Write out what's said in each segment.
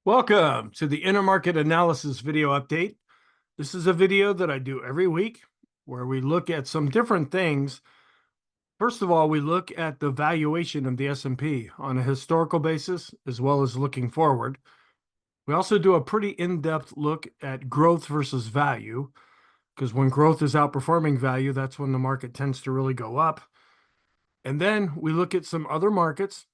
Welcome to the InterMarket Analysis video update. This is a video that I do every week where we look at some different things. First of all, we look at the valuation of the S&P on a historical basis as well as looking forward. We also do a pretty in-depth look at growth versus value, because when growth is outperforming value, that's when the market tends to really go up. And then we look at some other markets,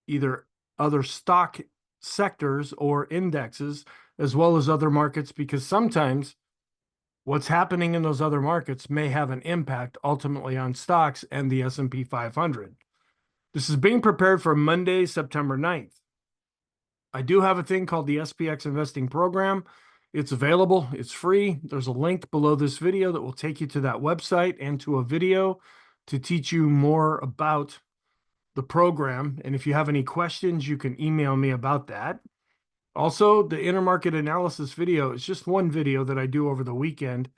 either other stock sectors or indexes, as well as other markets, because sometimes what's happening in those other markets may have an impact ultimately on stocks and the S&P 500. This is being prepared for Monday, September 9th. I do have a thing called the SPXInvesting Program. It's available. It's free. There's a link below this video that will take you to that website and to a video to teach you more about the program. And if you have any questions, you can email me about that. Also, the InterMarket Analysis video is just one video that I do over the weekend.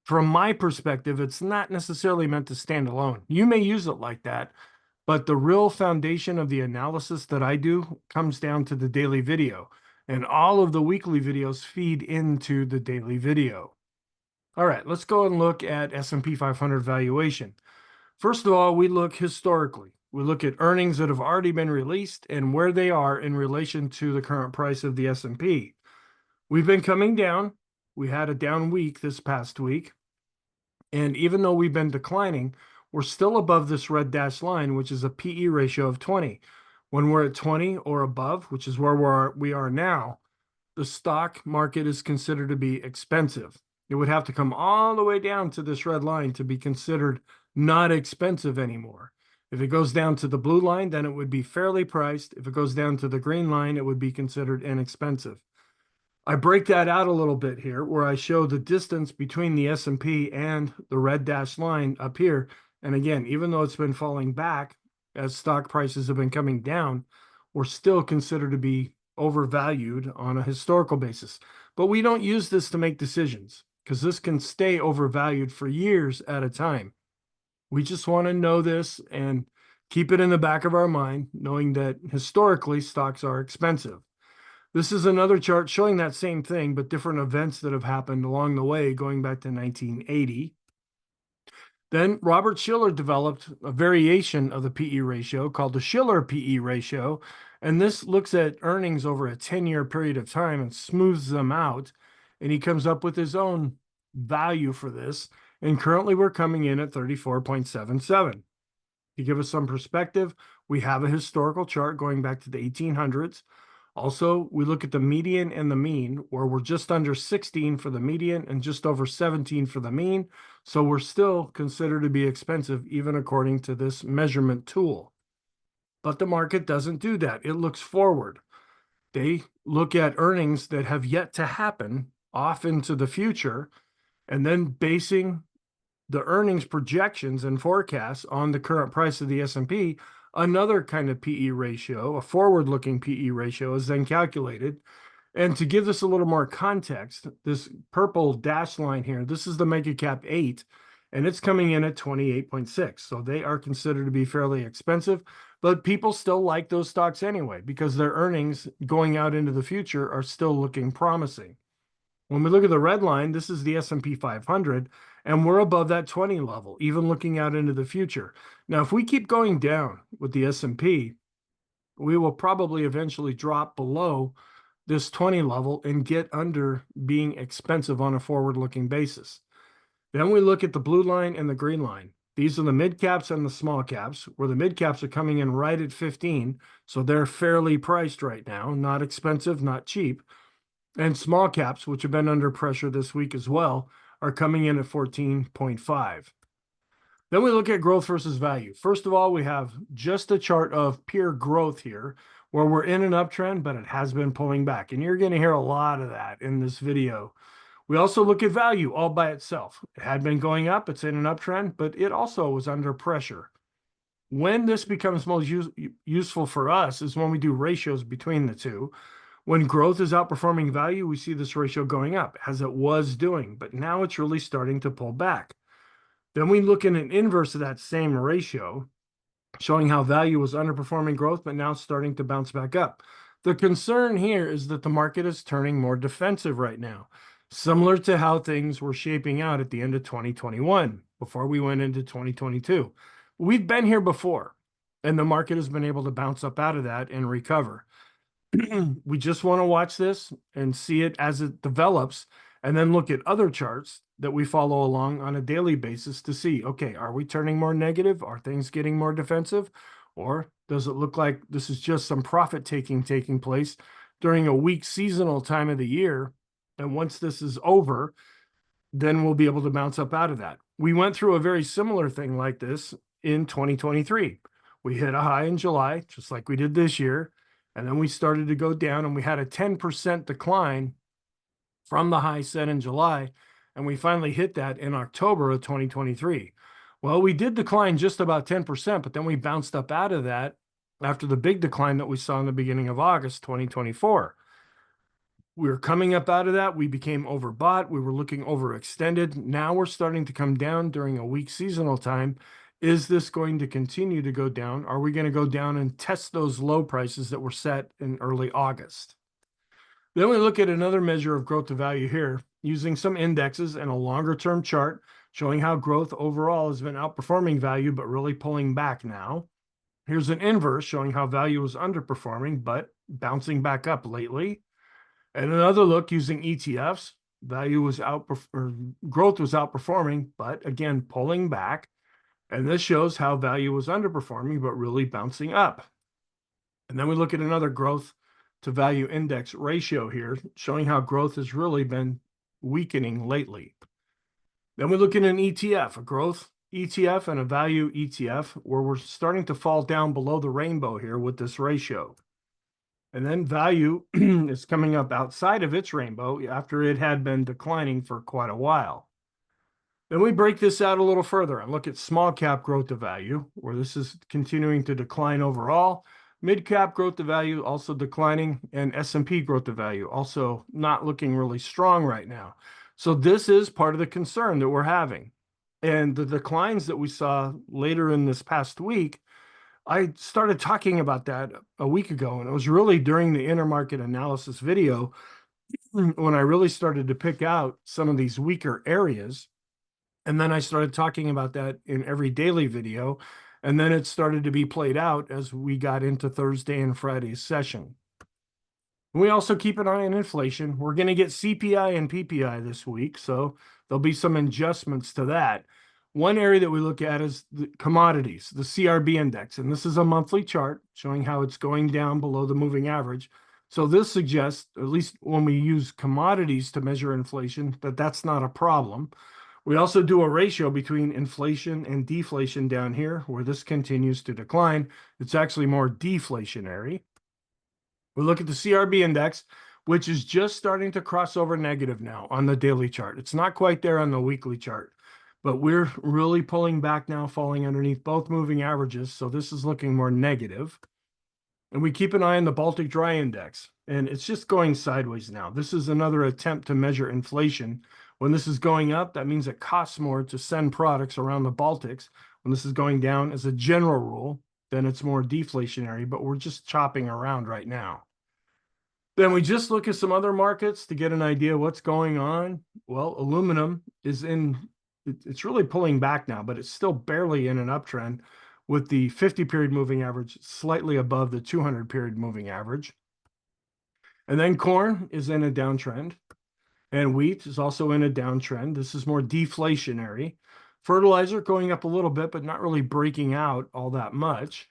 From my perspective, it's not necessarily meant to stand alone. You may use it like that, but the real foundation of the analysis that I do comes down to the daily video, and all of the weekly videos feed into the daily video. All right, let's go and look at S&P 500 valuation. First of all, we look historically. We look at earnings that have already been released and where they are in relation to the current price of the S&P. We've been coming down. We had a down week this past week. And even though we've been declining, we're still above this red dashed line, which is a PE ratio of 20. When we're at 20 or above, which is where we are now, the stock market is considered to be expensive. It would have to come all the way down to this red line to be considered not expensive anymore. If it goes down to the blue line, then it would be fairly priced. If it goes down to the green line, it would be considered inexpensive. I break that out a little bit here where I show the distance between the S&P and the red dashed line up here. And again, even though it's been falling back as stock prices have been coming down, we're still considered to be overvalued on a historical basis. But we don't use this to make decisions because this can stay overvalued for years at a time. We just want to know this and keep it in the back of our mind, knowing that historically stocks are expensive. This is another chart showing that same thing, but different events that have happened along the way, going back to 1980. Then Robert Shiller developed a variation of the PE ratio called the Shiller PE ratio, and this looks at earnings over a 10-year period of time and smooths them out, and he comes up with his own value for this. And currently we're coming in at 34.77. To give us some perspective, we have a historical chart going back to the 1800s. Also, we look at the median and the mean, where we're just under 16 for the median and just over 17 for the mean. So we're still considered to be expensive, even according to this measurement tool. But the market doesn't do that. It looks forward. They look at earnings that have yet to happen off into the future, and then basing the earnings projections and forecasts on the current price of the S&P, another kind of PE ratio, a forward-looking PE ratio, is then calculated. And to give this a little more context, this purple dashed line here, this is the mega cap 8, and it's coming in at 28.6. So they are considered to be fairly expensive, but people still like those stocks anyway because their earnings going out into the future are still looking promising. When we look at the red line, this is the S&P 500, and we're above that 20 level, even looking out into the future. Now, if we keep going down with the S&P, we will probably eventually drop below this 20 level and get under being expensive on a forward-looking basis. Then we look at the blue line and the green line. These are the mid caps and the small caps, where the mid caps are coming in right at 15, so they're fairly priced right now, not expensive, not cheap. And small caps, which have been under pressure this week as well, are coming in at 14.5. Then we look at growth versus value. First of all, we have just a chart of pure growth here, where we're in an uptrend, but it has been pulling back. And you're going to hear a lot of that in this video. We also look at value all by itself. It had been going up, it's in an uptrend, but it also was under pressure. When this becomes most useful for us is when we do ratios between the two. When growth is outperforming value, we see this ratio going up, as it was doing, but now it's really starting to pull back. Then we look at an inverse of that same ratio, showing how value was underperforming growth, but now starting to bounce back up. The concern here is that the market is turning more defensive right now, similar to how things were shaping out at the end of 2021 before we went into 2022. We've been here before, and the market has been able to bounce up out of that and recover. We just want to watch this and see it as it develops, and then look at other charts that we follow along on a daily basis to see, okay, are we turning more negative? Are things getting more defensive? Or does it look like this is just some profit taking place during a weak seasonal time of the year? And once this is over, then we'll be able to bounce up out of that. We went through a very similar thing like this in 2023. We hit a high in July, just like we did this year. And then we started to go down, and we had a 10% decline from the high set in July. And we finally hit that in October of 2023. Well, we did decline just about 10%, but then we bounced up out of that after the big decline that we saw in the beginning of August 2024. We were coming up out of that. We became overbought. We were looking overextended. Now we're starting to come down during a weak seasonal time. Is this going to continue to go down? Are we going to go down and test those low prices that were set in early August? Then we look at another measure of growth to value here, using some indexes and a longer term chart showing how growth overall has been outperforming value, but really pulling back now. Here's an inverse showing how value was underperforming, but bouncing back up lately. And another look using ETFs, growth was outperforming, but again, pulling back. And this shows how value was underperforming, but really bouncing up. And then we look at another growth to value index ratio here, showing how growth has really been weakening lately. Then we look at an ETF, a growth ETF and a value ETF, where we're starting to fall down below the rainbow here with this ratio. And then value is coming up outside of its rainbow after it had been declining for quite a while. Then we break this out a little further and look at small cap growth to value, where this is continuing to decline overall. Mid cap growth to value also declining, and S&P growth to value also not looking really strong right now. So this is part of the concern that we're having. And the declines that we saw later in this past week, I started talking about that a week ago, and it was really during the InterMarket Analysis video when I really started to pick out some of these weaker areas. And then I started talking about that in every daily video. And then it started to be played out as we got into Thursday and Friday's session. We also keep an eye on inflation. We're going to get CPI and PPI this week, so there'll be some adjustments to that. One area that we look at is the commodities, the CRB index, and this is a monthly chart showing how it's going down below the moving average. So this suggests, at least when we use commodities to measure inflation, that that's not a problem. We also do a ratio between inflation and deflation down here, where this continues to decline. It's actually more deflationary. We look at the CRB index, which is just starting to cross over negative now on the daily chart. It's not quite there on the weekly chart, but we're really pulling back now, falling underneath both moving averages. So this is looking more negative. And we keep an eye on the Baltic Dry Index, and it's just going sideways now. This is another attempt to measure inflation. When this is going up, that means it costs more to send products around the Baltics. When this is going down, as a general rule, then it's more deflationary, but we're just chopping around right now. Then we just look at some other markets to get an idea of what's going on. Well, aluminum is it's really pulling back now, but it's still barely in an uptrend, with the 50-period moving average slightly above the 200-period moving average. And then corn is in a downtrend, and wheat is also in a downtrend. This is more deflationary. Fertilizer going up a little bit, but not really breaking out all that much.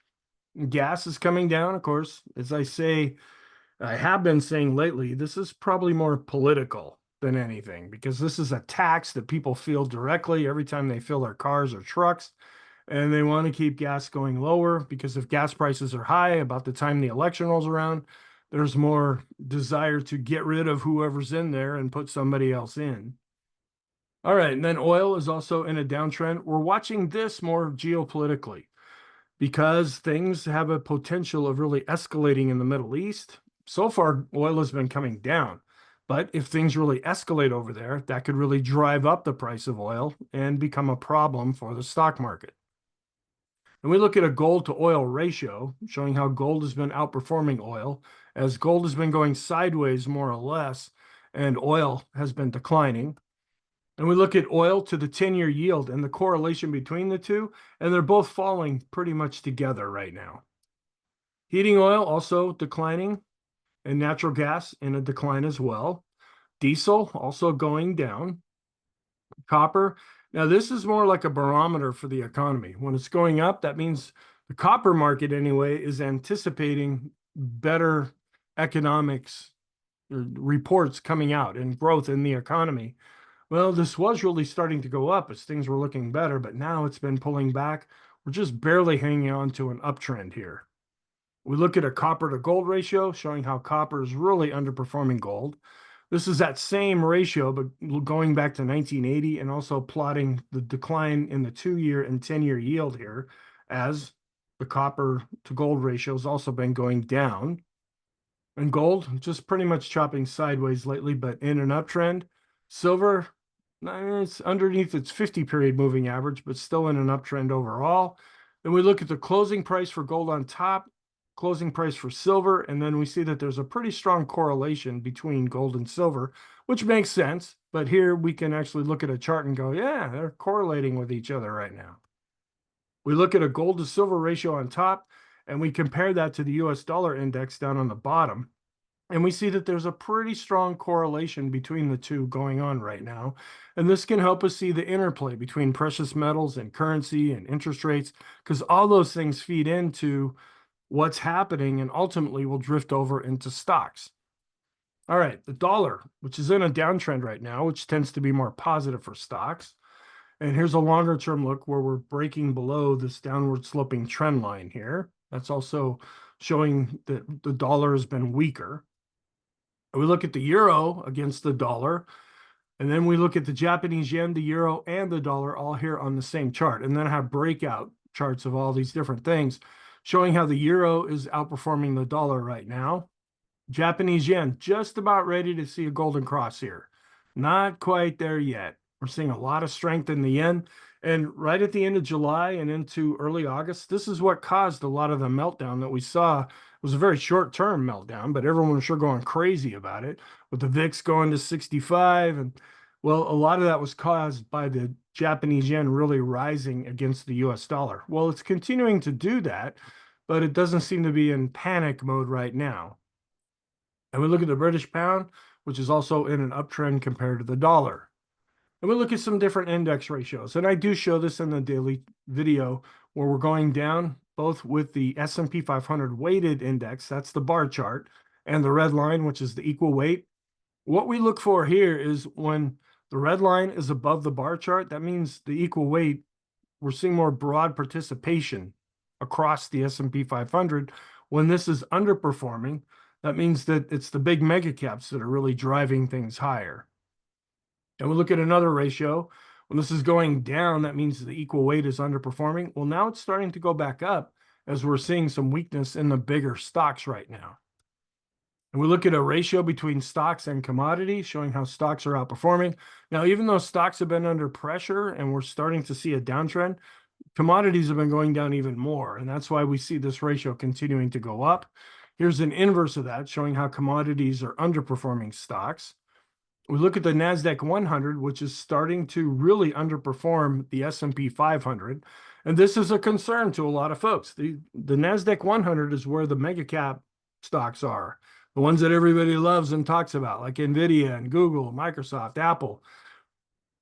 Gas is coming down, of course. As I have been saying lately, this is probably more political than anything, because this is a tax that people feel directly every time they fill their cars or trucks. And they want to keep gas going lower, because if gas prices are high about the time the election rolls around, there's more desire to get rid of whoever's in there and put somebody else in. All right, and then oil is also in a downtrend. We're watching this more geopolitically, because things have a potential of really escalating in the Middle East. So far, oil has been coming down. But if things really escalate over there, that could really drive up the price of oil and become a problem for the stock market. And we look at a gold to oil ratio, showing how gold has been outperforming oil, as gold has been going sideways more or less, and oil has been declining. And we look at oil to the 10-year yield and the correlation between the two, and they're both falling pretty much together right now. Heating oil also declining, and natural gas in a decline as well. Diesel also going down. Copper. Now, this is more like a barometer for the economy. When it's going up, that means the copper market, anyway, is anticipating better economics reports coming out and growth in the economy. Well, this was really starting to go up as things were looking better, but now it's been pulling back. We're just barely hanging on to an uptrend here. We look at a copper to gold ratio, showing how copper is really underperforming gold. This is that same ratio, but going back to 1980 and also plotting the decline in the 2-year and 10-year yield here, as the copper to gold ratio has also been going down. And gold just pretty much chopping sideways lately, but in an uptrend. Silver, it's underneath its 50-period moving average, but still in an uptrend overall. Then we look at the closing price for gold on top, closing price for silver, and then we see that there's a pretty strong correlation between gold and silver, which makes sense. But here we can actually look at a chart and go, yeah, they're correlating with each other right now. We look at a gold to silver ratio on top, and we compare that to the US dollar index down on the bottom. And we see that there's a pretty strong correlation between the two going on right now. And this can help us see the interplay between precious metals and currency and interest rates, because all those things feed into what's happening and ultimately will drift over into stocks. All right, the dollar, which is in a downtrend right now, which tends to be more positive for stocks. And here's a longer term look where we're breaking below this downward sloping trend line here. That's also showing that the dollar has been weaker. We look at the euro against the dollar, and then we look at the Japanese yen, the euro, and the dollar all here on the same chart. And then I have breakout charts of all these different things showing how the euro is outperforming the dollar right now. Japanese yen, just about ready to see a golden cross here. Not quite there yet. We're seeing a lot of strength in the yen. And right at the end of July and into early August, this is what caused a lot of the meltdown that we saw. It was a very short-term meltdown, but everyone was sure going crazy about it, with the VIX going to 65. And well, a lot of that was caused by the Japanese yen really rising against the US dollar. Well, it's continuing to do that, but it doesn't seem to be in panic mode right now. And we look at the British pound, which is also in an uptrend compared to the dollar. And we look at some different index ratios. And I do show this in the daily video where we're going down both with the S&P 500 weighted index, that's the bar chart, and the red line, which is the equal weight. What we look for here is when the red line is above the bar chart, that means the equal weight, we're seeing more broad participation across the S&P 500. When this is underperforming, that means that it's the big mega caps that are really driving things higher. And we look at another ratio. When this is going down, that means the equal weight is underperforming. Well, now it's starting to go back up as we're seeing some weakness in the bigger stocks right now. And we look at a ratio between stocks and commodities, showing how stocks are outperforming. Now, even though stocks have been under pressure and we're starting to see a downtrend, commodities have been going down even more. And that's why we see this ratio continuing to go up. Here's an inverse of that, showing how commodities are underperforming stocks. We look at the NASDAQ 100, which is starting to really underperform the S&P 500. And this is a concern to a lot of folks. The NASDAQ 100 is where the mega cap stocks are, the ones that everybody loves and talks about, like NVIDIA and Google, Microsoft, Apple.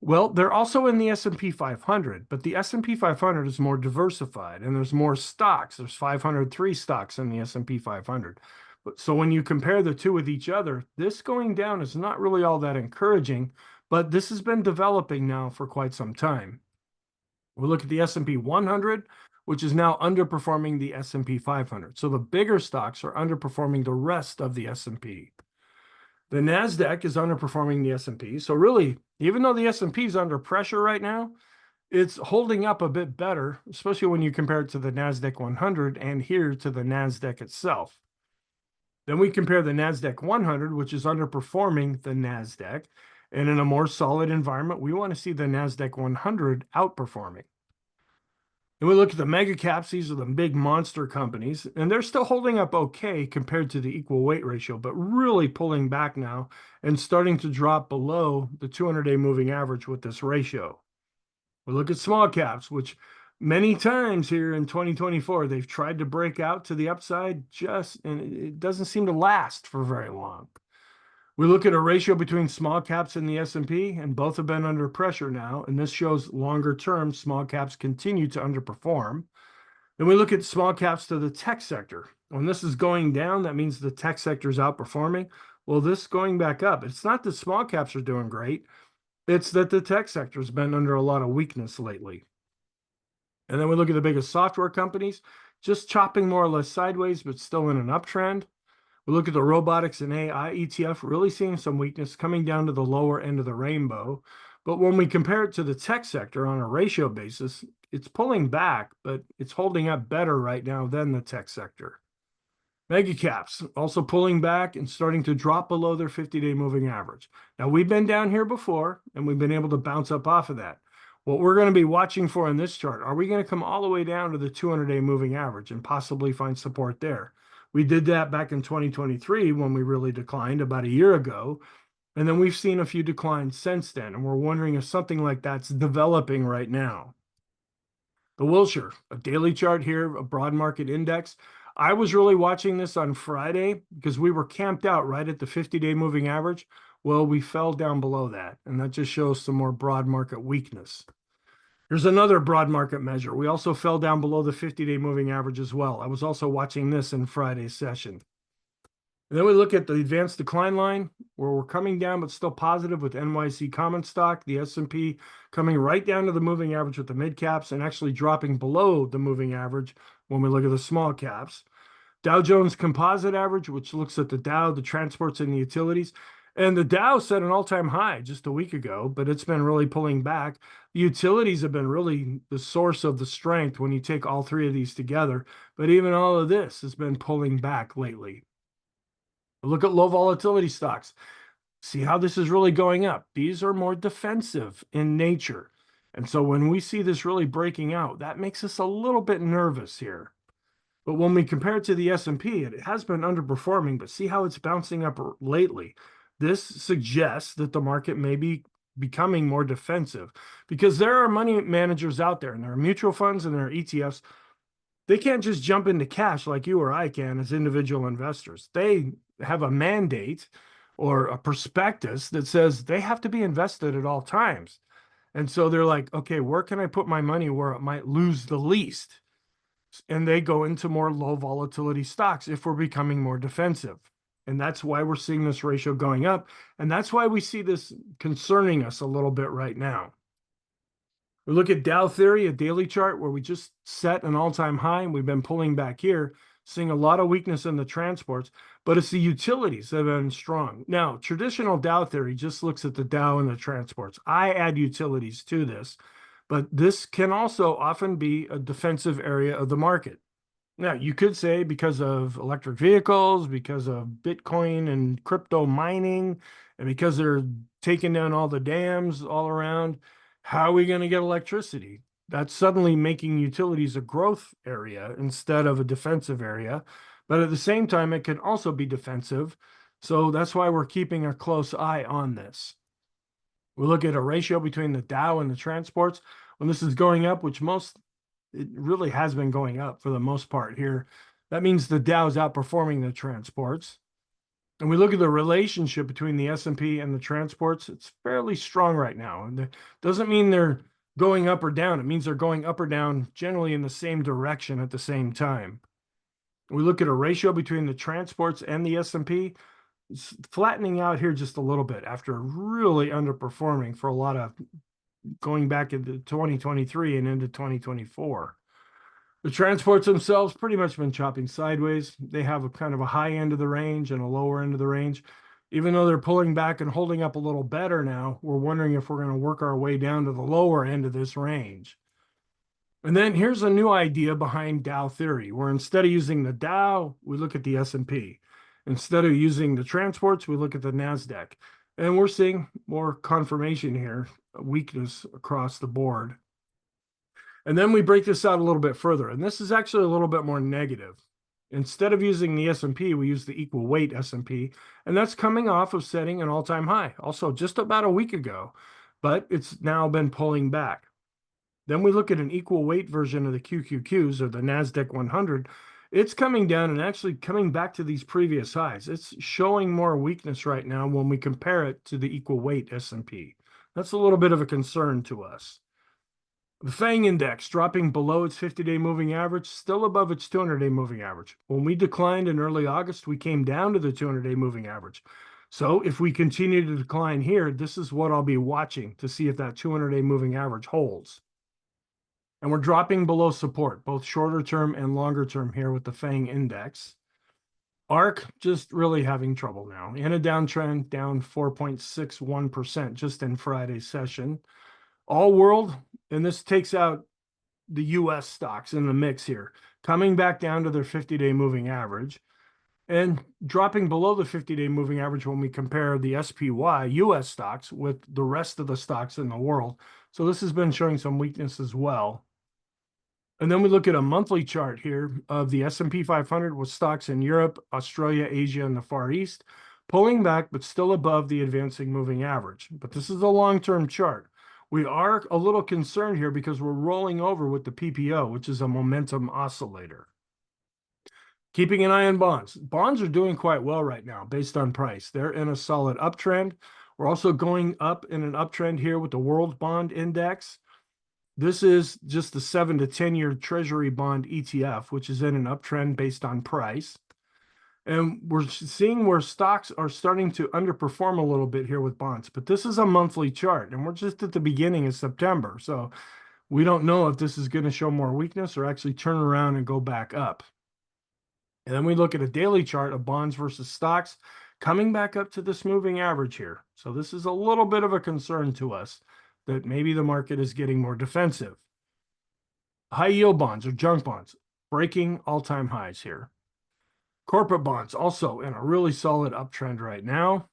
Well, they're also in the S&P 500, but the S&P 500 is more diversified and there's more stocks. There's 503 stocks in the S&P 500. So when you compare the two with each other, this going down is not really all that encouraging, but this has been developing now for quite some time. We look at the S&P 100, which is now underperforming the S&P 500. So the bigger stocks are underperforming the rest of the S&P. The NASDAQ is underperforming the S&P. So really, even though the S&P is under pressure right now, it's holding up a bit better, especially when you compare it to the NASDAQ 100 and here to the NASDAQ itself. Then we compare the NASDAQ 100, which is underperforming the NASDAQ. And in a more solid environment, we want to see the NASDAQ 100 outperforming. And we look at the mega caps, these are the big monster companies, and they're still holding up okay compared to the equal weight ratio, but really pulling back now and starting to drop below the 200-day moving average with this ratio. We look at small caps, which many times here in 2024, they've tried to break out to the upside and it doesn't seem to last for very long. We look at a ratio between small caps and the S&P, and both have been under pressure now, and this shows longer term small caps continue to underperform. Then we look at small caps to the tech sector. When this is going down, that means the tech sector is outperforming. Well, this going back up. It's not that small caps are doing great. It's that the tech sector has been under a lot of weakness lately. And then we look at the biggest software companies, just chopping more or less sideways, but still in an uptrend. We look at the robotics and AI ETF, really seeing some weakness coming down to the lower end of the rainbow. But when we compare it to the tech sector on a ratio basis, it's pulling back, but it's holding up better right now than the tech sector. Mega caps also pulling back and starting to drop below their 50-day moving average. Now, we've been down here before, and we've been able to bounce up off of that. What we're going to be watching for in this chart, are we going to come all the way down to the 200-day moving average and possibly find support there? We did that back in 2023 when we really declined about a year ago. And then we've seen a few declines since then. And we're wondering if something like that's developing right now. The Wilshire, a daily chart here, a broad market index. I was really watching this on Friday because we were camped out right at the 50-day moving average. Well, we fell down below that, and that just shows some more broad market weakness. Here's another broad market measure. We also fell down below the 50-day moving average as well. I was also watching this in Friday's session. And then we look at the advanced decline line, where we're coming down but still positive with NYC common stock, the S&P coming right down to the moving average with the mid caps and actually dropping below the moving average when we look at the small caps. Dow Jones Composite Average, which looks at the Dow, the transports, and the utilities. And the Dow set an all-time high just a week ago, but it's been really pulling back. The utilities have been really the source of the strength when you take all three of these together. But even all of this has been pulling back lately. Look at low volatility stocks. See how this is really going up. These are more defensive in nature. And so when we see this really breaking out, that makes us a little bit nervous here. But when we compare it to the S&P, it has been underperforming, but see how it's bouncing up lately. This suggests that the market may be becoming more defensive because there are money managers out there, and there are mutual funds and there are ETFs. They can't just jump into cash like you or I can as individual investors. They have a mandate or a prospectus that says they have to be invested at all times. And so they're like, okay, where can I put my money where it might lose the least? And they go into more low volatility stocks if we're becoming more defensive. And that's why we're seeing this ratio going up. And that's why we see this concerning us a little bit right now. We look at Dow theory, a daily chart where we just set an all-time high and we've been pulling back here, seeing a lot of weakness in the transports, but it's the utilities that have been strong. Now, traditional Dow theory just looks at the Dow and the transports. I add utilities to this, but this can also often be a defensive area of the market. Now, you could say because of electric vehicles, because of Bitcoin and crypto mining, and because they're taking down all the dams all around, how are we going to get electricity? That's suddenly making utilities a growth area instead of a defensive area. But at the same time, it can also be defensive. So that's why we're keeping a close eye on this. We look at a ratio between the Dow and the transports. When this is going up, it really has been going up for the most part here. That means the Dow is outperforming the transports. And we look at the relationship between the S&P and the transports. It's fairly strong right now. And it doesn't mean they're going up or down. It means they're going up or down generally in the same direction at the same time. We look at a ratio between the transports and the S&P. It's flattening out here just a little bit after really underperforming for a lot of going back into 2023 and into 2024. The transports themselves pretty much been chopping sideways. They have a kind of a high end of the range and a lower end of the range. Even though they're pulling back and holding up a little better now, we're wondering if we're going to work our way down to the lower end of this range. And then here's a new idea behind Dow theory, where instead of using the Dow, we look at the S&P. Instead of using the transports, we look at the NASDAQ. And we're seeing more confirmation here, weakness across the board. And then we break this out a little bit further, and this is actually a little bit more negative. Instead of using the S&P, we use the equal weight S&P, and that's coming off of setting an all-time high, also just about a week ago, but it's now been pulling back. Then we look at an equal weight version of the QQQs, or the NASDAQ 100. It's coming down and actually coming back to these previous highs. It's showing more weakness right now when we compare it to the equal weight S&P. That's a little bit of a concern to us. The FANG index dropping below its 50-day moving average, still above its 200-day moving average. When we declined in early August, we came down to the 200-day moving average. So if we continue to decline here, this is what I'll be watching to see if that 200-day moving average holds. And we're dropping below support, both shorter term and longer term here with the FANG index. ARC just really having trouble now. In a downtrend, down 4.61% just in Friday's session. All world, and this takes out the US stocks in the mix here, coming back down to their 50-day moving average and dropping below the 50-day moving average when we compare the SPY US stocks with the rest of the stocks in the world. So this has been showing some weakness as well. And then we look at a monthly chart here of the S&P 500 with stocks in Europe, Australia, Asia, and the Far East, pulling back, but still above the advancing moving average. But this is a long-term chart. We are a little concerned here because we're rolling over with the PPO, which is a momentum oscillator. Keeping an eye on bonds. Bonds are doing quite well right now based on price. They're in a solid uptrend. We're also going up in an uptrend here with the World Bond Index. This is just the 7 to 10-year Treasury bond ETF, which is in an uptrend based on price. And we're seeing where stocks are starting to underperform a little bit here with bonds. But this is a monthly chart, and we're just at the beginning of September. So we don't know if this is going to show more weakness or actually turn around and go back up. And then we look at a daily chart of bonds versus stocks coming back up to this moving average here. So this is a little bit of a concern to us that maybe the market is getting more defensive. High yield bonds or junk bonds breaking all-time highs here. Corporate bonds also in a really solid uptrend right now.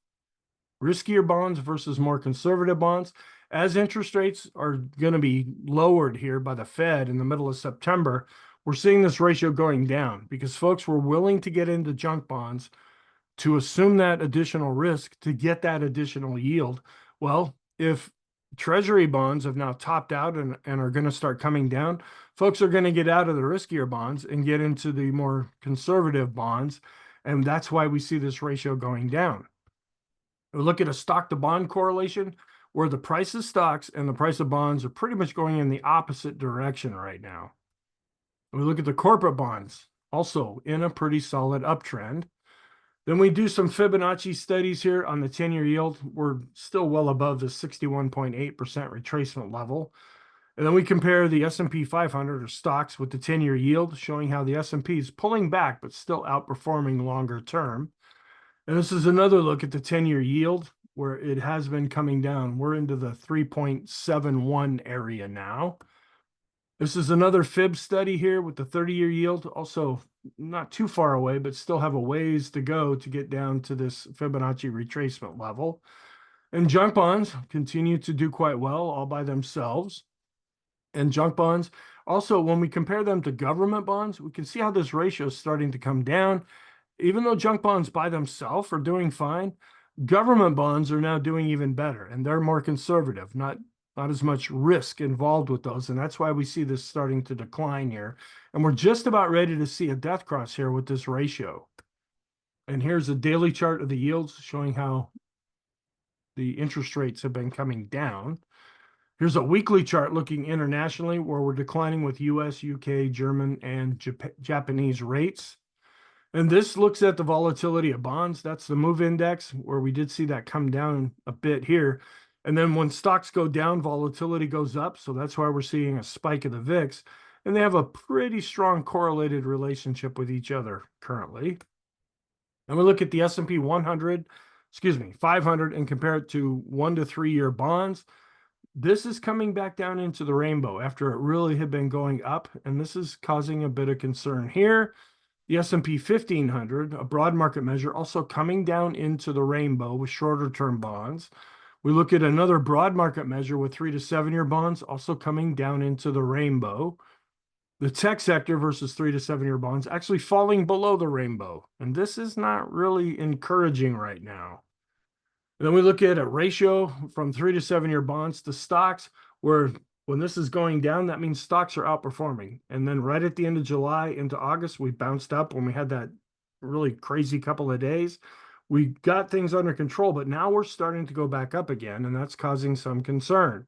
Riskier bonds versus more conservative bonds. As interest rates are going to be lowered here by the Fed in the middle of September, we're seeing this ratio going down because folks were willing to get into junk bonds to assume that additional risk to get that additional yield. Well, if Treasury bonds have now topped out and are going to start coming down, folks are going to get out of the riskier bonds and get into the more conservative bonds. And that's why we see this ratio going down. We look at a stock to bond correlation where the price of stocks and the price of bonds are pretty much going in the opposite direction right now. We look at the corporate bonds, also in a pretty solid uptrend. Then we do some Fibonacci studies here on the 10-year yield. We're still well above the 61.8% retracement level. And then we compare the S&P 500 or stocks with the 10-year yield, showing how the S&P is pulling back but still outperforming longer term. And this is another look at the 10-year yield where it has been coming down. We're into the 3.71 area now. This is another Fib study here with the 30-year yield, also not too far away, but still have a ways to go to get down to this Fibonacci retracement level. And junk bonds continue to do quite well all by themselves. And junk bonds, also, when we compare them to government bonds, we can see how this ratio is starting to come down. Even though junk bonds by themselves are doing fine, government bonds are now doing even better, and they're more conservative, not as much risk involved with those. And that's why we see this starting to decline here. And we're just about ready to see a death cross here with this ratio. And here's a daily chart of the yields showing how the interest rates have been coming down. Here's a weekly chart looking internationally where we're declining with US, UK, German, and Japanese rates. And this looks at the volatility of bonds. That's the MOVE index where we did see that come down a bit here. And then when stocks go down, volatility goes up. So that's why we're seeing a spike of the VIX. And they have a pretty strong correlated relationship with each other currently. And we look at the S&P 500 and compare it to 1 to 3 year bonds. This is coming back down into the rainbow after it really had been going up. And this is causing a bit of concern here. The S&P 1500, a broad market measure, also coming down into the rainbow with shorter term bonds. We look at another broad market measure with 3 to 7-year bonds also coming down into the rainbow. The tech sector versus 3 to 7-year bonds actually falling below the rainbow. And this is not really encouraging right now. And then we look at a ratio from 3 to 7-year bonds to stocks, where when this is going down, that means stocks are outperforming. And then right at the end of July into August, we bounced up when we had that really crazy couple of days. We got things under control, but now we're starting to go back up again, and that's causing some concern.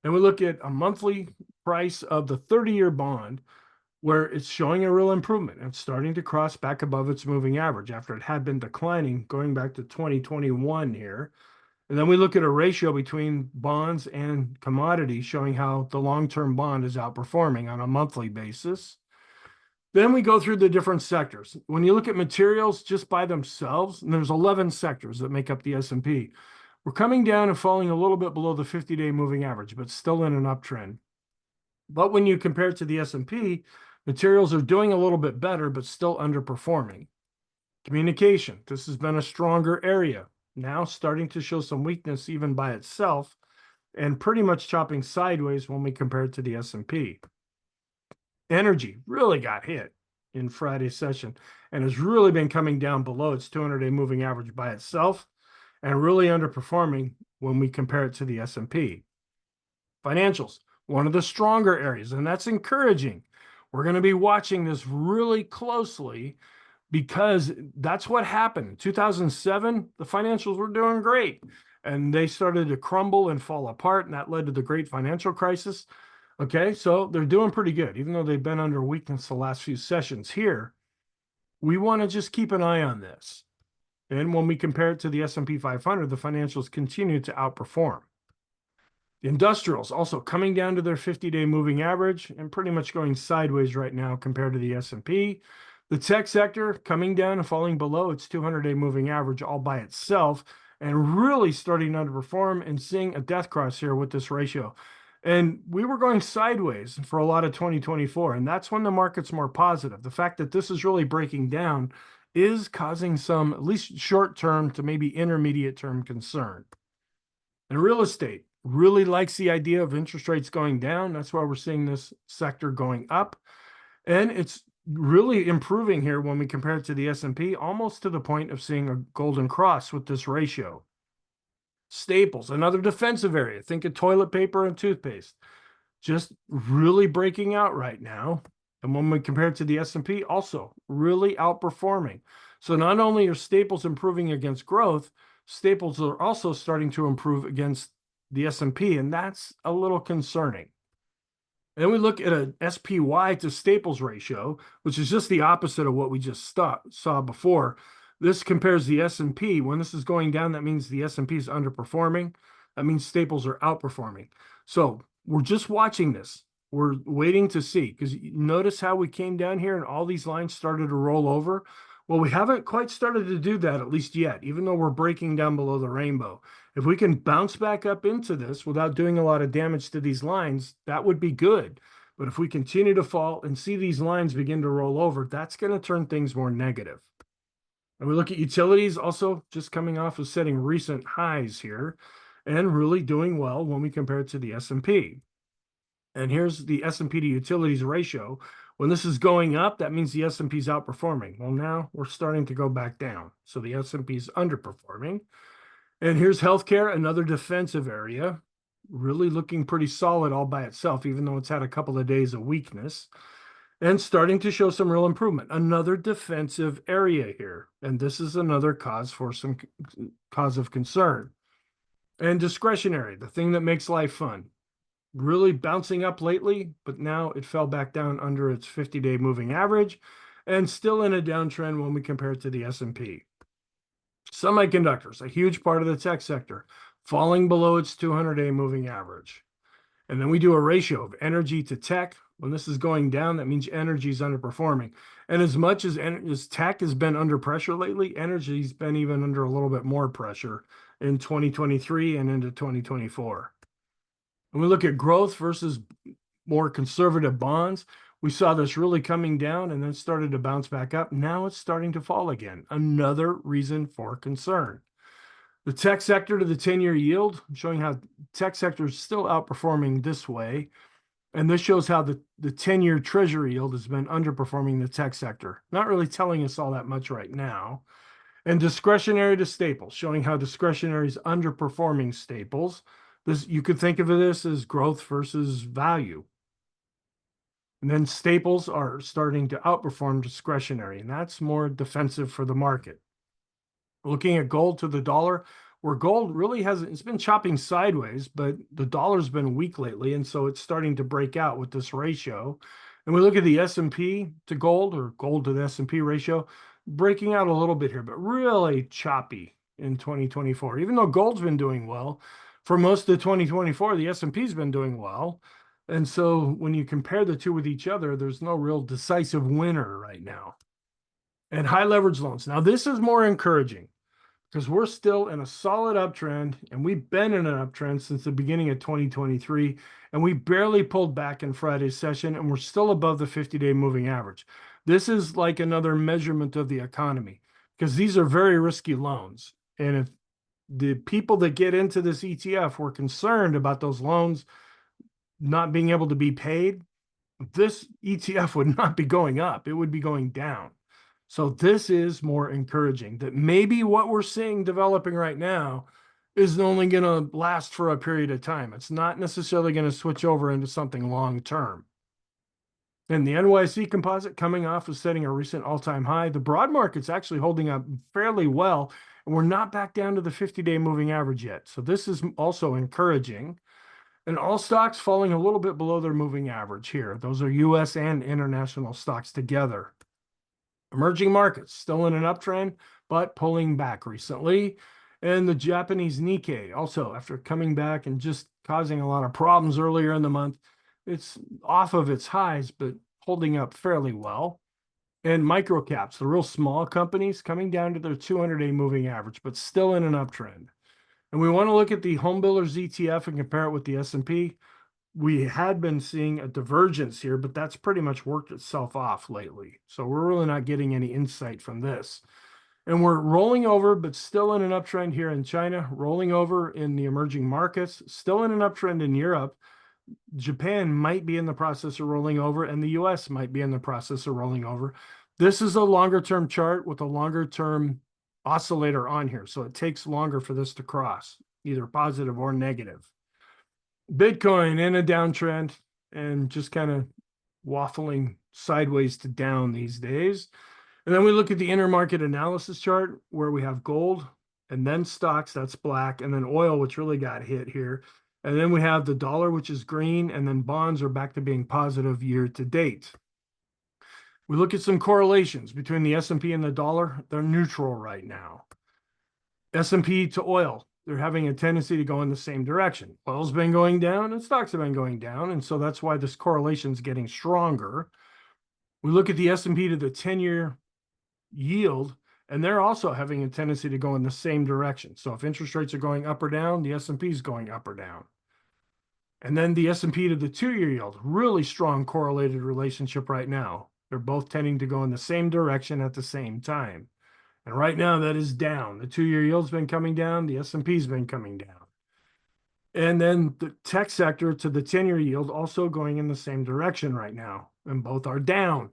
And we look at a monthly price of the 30-year bond, where it's showing a real improvement. It's starting to cross back above its moving average after it had been declining going back to 2021 here. And then we look at a ratio between bonds and commodities showing how the long-term bond is outperforming on a monthly basis. Then we go through the different sectors. When you look at materials just by themselves, and there's 11 sectors that make up the S&P, we're coming down and falling a little bit below the 50-day moving average, but still in an uptrend. But when you compare it to the S&P, materials are doing a little bit better, but still underperforming. Communication, this has been a stronger area, now starting to show some weakness even by itself, and pretty much chopping sideways when we compare it to the S&P. Energy really got hit in Friday's session and has really been coming down below its 200-day moving average by itself and really underperforming when we compare it to the S&P. Financials, one of the stronger areas, and that's encouraging. We're going to be watching this really closely because that's what happened. In 2007, the financials were doing great, and they started to crumble and fall apart, and that led to the great financial crisis. Okay, so they're doing pretty good, even though they've been under weakness the last few sessions here. We want to just keep an eye on this. And when we compare it to the S&P 500, the financials continue to outperform. The industrials also coming down to their 50-day moving average and pretty much going sideways right now compared to the S&P. The tech sector coming down and falling below its 200-day moving average all by itself and really starting to underperform and seeing a death cross here with this ratio. And we were going sideways for a lot of 2024, and that's when the market's more positive. The fact that this is really breaking down is causing some, at least short-term to maybe intermediate-term concern. And real estate really likes the idea of interest rates going down. That's why we're seeing this sector going up. And it's really improving here when we compare it to the S&P, almost to the point of seeing a golden cross with this ratio. Staples, another defensive area. Think of toilet paper and toothpaste. Just really breaking out right now. And when we compare it to the S&P, also really outperforming. So not only are staples improving against growth, staples are also starting to improve against the S&P, and that's a little concerning. And then we look at a SPY to staples ratio, which is just the opposite of what we just saw before. This compares the S&P. When this is going down, that means the S&P is underperforming. That means staples are outperforming. So we're just watching this. We're waiting to see, because notice how we came down here and all these lines started to roll over. Well, we haven't quite started to do that, at least yet, even though we're breaking down below the rainbow. If we can bounce back up into this without doing a lot of damage to these lines, that would be good. But if we continue to fall and see these lines begin to roll over, that's going to turn things more negative. And we look at utilities also just coming off of setting recent highs here and really doing well when we compare it to the S&P. And here's the S&P to utilities ratio. When this is going up, that means the S&P is outperforming. Well, now we're starting to go back down. So the S&P is underperforming. And here's healthcare, another defensive area, really looking pretty solid all by itself, even though it's had a couple of days of weakness. And starting to show some real improvement. Another defensive area here. And this is another cause of concern. And discretionary, the thing that makes life fun. Really bouncing up lately, but now it fell back down under its 50-day moving average and still in a downtrend when we compare it to the S&P. Semiconductors, a huge part of the tech sector, falling below its 200-day moving average. And then we do a ratio of energy to tech. When this is going down, that means energy is underperforming. And as much as tech has been under pressure lately, energy's been even under a little bit more pressure in 2023 and into 2024. When we look at growth versus more conservative bonds, we saw this really coming down and then started to bounce back up. Now it's starting to fall again. Another reason for concern. The tech sector to the 10-year yield, showing how tech sector is still outperforming this way. And this shows how the 10-year treasury yield has been underperforming the tech sector. Not really telling us all that much right now. And discretionary to staples, showing how discretionary is underperforming staples. This, you could think of this as growth versus value. And then staples are starting to outperform discretionary, and that's more defensive for the market. Looking at gold to the dollar, where gold really hasn't, it's been chopping sideways, but the dollar's been weak lately, and so it's starting to break out with this ratio. And we look at the S&P to gold, or gold to the S&P ratio, breaking out a little bit here, but really choppy in 2024. Even though gold's been doing well, for most of 2024, the S&P's been doing well. And so when you compare the two with each other, there's no real decisive winner right now. And high leverage loans. Now, this is more encouraging because we're still in a solid uptrend, and we've been in an uptrend since the beginning of 2023, and we barely pulled back in Friday's session, and we're still above the 50-day moving average. This is like another measurement of the economy because these are very risky loans. And if the people that get into this ETF were concerned about those loans not being able to be paid, this ETF would not be going up. It would be going down. So this is more encouraging that maybe what we're seeing developing right now is only going to last for a period of time. It's not necessarily going to switch over into something long term. And the NYSE composite coming off of setting a recent all-time high. The broad market's actually holding up fairly well, and we're not back down to the 50-day moving average yet. So this is also encouraging. And all stocks falling a little bit below their moving average here. Those are US and international stocks together. Emerging markets still in an uptrend, but pulling back recently. And the Japanese Nikkei also, after coming back and just causing a lot of problems earlier in the month, it's off of its highs, but holding up fairly well. And micro caps, the real small companies, coming down to their 200-day moving average, but still in an uptrend. And we want to look at the home builders ETF and compare it with the S&P. We had been seeing a divergence here, but that's pretty much worked itself off lately. So we're really not getting any insight from this. And we're rolling over, but still in an uptrend here in China, rolling over in the emerging markets, still in an uptrend in Europe. Japan might be in the process of rolling over, and the US might be in the process of rolling over. This is a longer term chart with a longer term oscillator on here. So it takes longer for this to cross, either positive or negative. Bitcoin in a downtrend and just kind of waffling sideways to down these days. And then we look at the intermarket analysis chart where we have gold and then stocks, that's black, and then oil, which really got hit here. And then we have the dollar, which is green, and then bonds are back to being positive year to date. We look at some correlations between the S&P and the dollar. They're neutral right now. S&P to oil, they're having a tendency to go in the same direction. Oil's been going down and stocks have been going down, and so that's why this correlation is getting stronger. We look at the S&P to the 10-year yield, and they're also having a tendency to go in the same direction. So if interest rates are going up or down, the S&P is going up or down. And then the S&P to the 2-year yield, really strong correlated relationship right now. They're both tending to go in the same direction at the same time. And right now that is down. The 2-year yield's been coming down. The S&P's been coming down. And then the tech sector to the 10-year yield also going in the same direction right now. And both are down.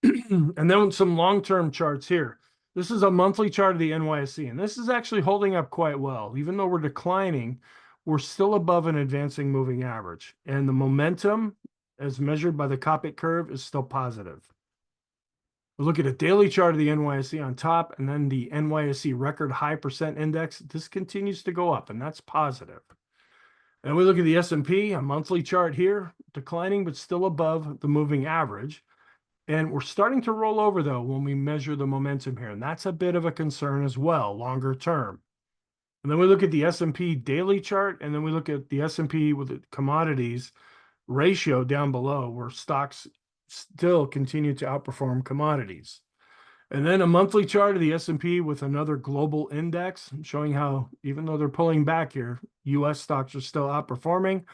And then some long-term charts here. This is a monthly chart of the NYSE, and this is actually holding up quite well. Even though we're declining, we're still above an advancing moving average. And the momentum, as measured by the Kopit curve, is still positive. We look at a daily chart of the NYSE on top, and then the NYSE record high percent index. This continues to go up, and that's positive. And we look at the S&P, a monthly chart here, declining, but still above the moving average. And we're starting to roll over, though, when we measure the momentum here. And that's a bit of a concern as well, longer term. And then we look at the S&P daily chart, and then we look at the S&P with the commodities ratio down below, where stocks still continue to outperform commodities. And then a monthly chart of the S&P with another global index, showing how, even though they're pulling back here, U.S. stocks are still outperforming,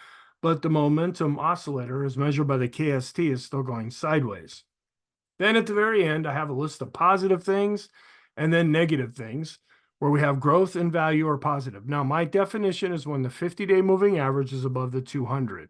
but the momentum oscillator, as measured by the KST, is still going sideways. Then at the very end, I have a list of positive things and then negative things. where we have growth and value are positive. Now, my definition is when the 50-day moving average is above the 200.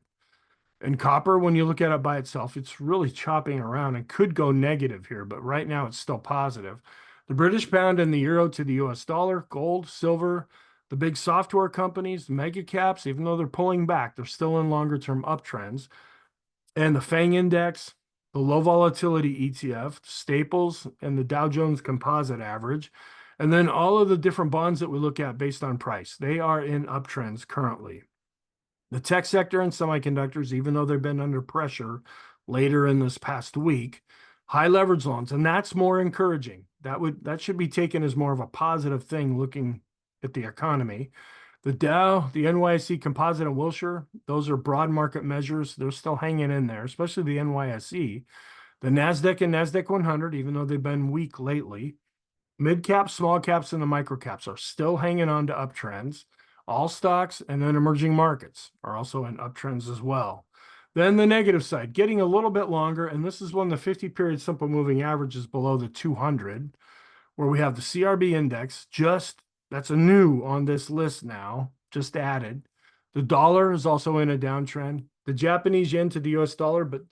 And copper, when you look at it by itself, it's really chopping around and could go negative here, but right now it's still positive. The British pound and the euro to the US dollar, gold, silver, the big software companies, mega caps, even though they're pulling back, they're still in longer term uptrends. And the FANG index, the low volatility ETF, staples, and the Dow Jones Composite Average. And then all of the different bonds that we look at based on price, they are in uptrends currently. The tech sector and semiconductors, even though they've been under pressure later in this past week, high leverage loans, and that's more encouraging. That should be taken as more of a positive thing looking at the economy. The Dow, the NYSE Composite and Wilshire, those are broad market measures. They're still hanging in there, especially the NYSE. The NASDAQ and NASDAQ 100, even though they've been weak lately. Mid caps, small caps, and the micro caps are still hanging on to uptrends. All stocks and then emerging markets are also in uptrends as well. Then the negative side, getting a little bit longer, and this is when the 50-period simple moving average is below the 200, where we have the CRB index, that's a new on this list now, just added. The dollar is also in a downtrend. The Japanese yen to the US dollar, but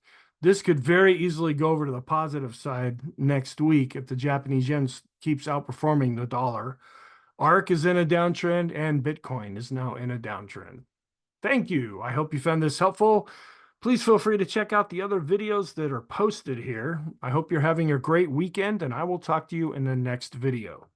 this could very easily go over to the positive side next week if the Japanese yen keeps outperforming the dollar. ARK is in a downtrend and Bitcoin is now in a downtrend. Thank you. I hope you found this helpful. Please feel free to check out the other videos that are posted here. I hope you're having a great weekend, and I will talk to you in the next video.